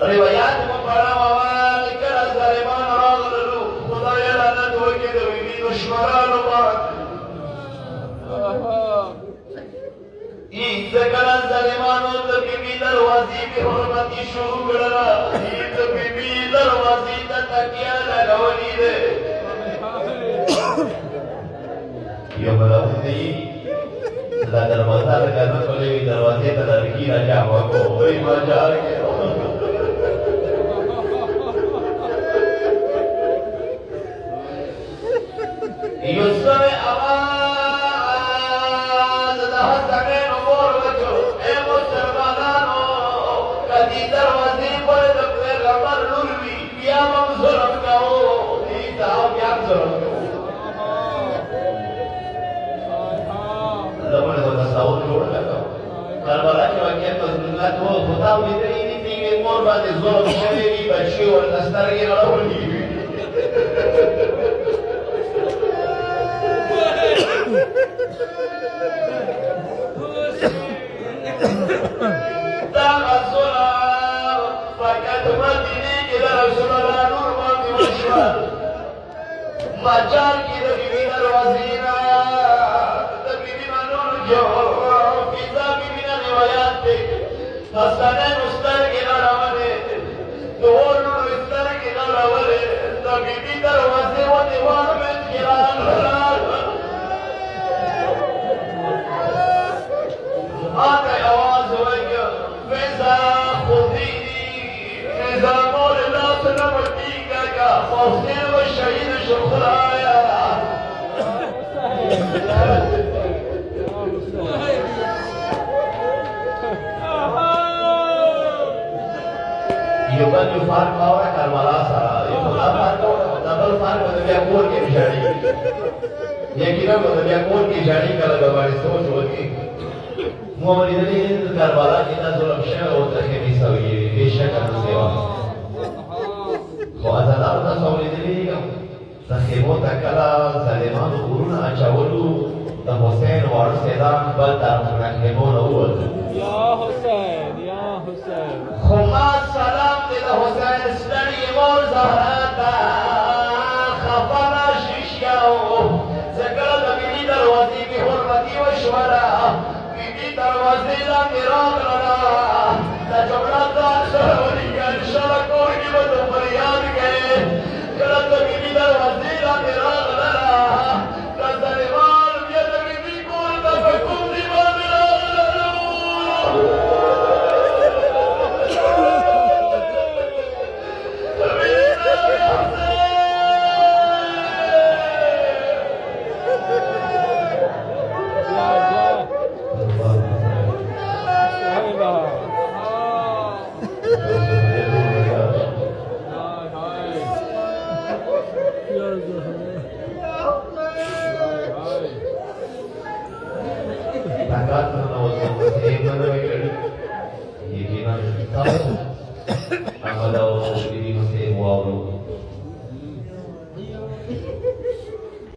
روایات مبارا مواد کلا ظالمان راغلو خدای لعنت وکړي د وینې دشمنانو باندې د کلا ظالمانو د بیبي دروازې په حرمتي شروع کړله د بیبي دروازې ته تکیه لګولې ده یو بلاوس دی دا دروازه لګنه کولې وي دروازې ته لرګي راځه وکړو وای مجال کې یوسف آواز د حسنین مور وچو اے مسلمانانو کدی دروازې پر د پیغمبر لور وی بیا موږ ظلم کوو دې ته بیا ظلم کوو زموږ د تصور جوړ کړو کربلا کې واقعیت رسول ته خدا دې دې مور باندې ظلم شوی وي بچي ورته سترګې اړولې وي مجال کی د بیبي دروازې نه د بیبي منونو جو فضا بیبي نه روایت دی حسنین سترګې اړولې د اورونو سترګې اړولې د بیبي دروازې و دیوال منځ کې آتا آواز وکړ فضا خودیدي فضا مور لاس نه مټیږه حسین و شهید شو خدایا یو بل یو فارق باوره کربلا سره یو خدا فارق دبل فارق د بیا کور کې ژړی یقینا د بیا کور کې ژړی کله به باندې سوچ وکړي مو ورېدلې د کربلا کې دا ظلم شوی او تخریبي سوی بېشکه نو سیوا خو ازادانو تاسو اورېدلي د خیمو ته کله ظالمانو غرونه اچولو د حسین واړه سیدان بل طرف نه خیمو نه ووتل یا حسین یا حسین خو ما سلام دی د حسین ستړې مور زهرا ته خفه نه شیشیاو زه کله د بیبي دروازې مې حرمتي وشوله بیبي دروازې لاندې راغلله د جګړه ځان سره ولیکه انشاءالله کور کې به د فریاد کوې کله د بیبي دروازې لاندې راغلله د ظالمان بیا د بیبي کور ته په کوم ځای باندې راغللو Ang malaw, hindi mo sa iwaw.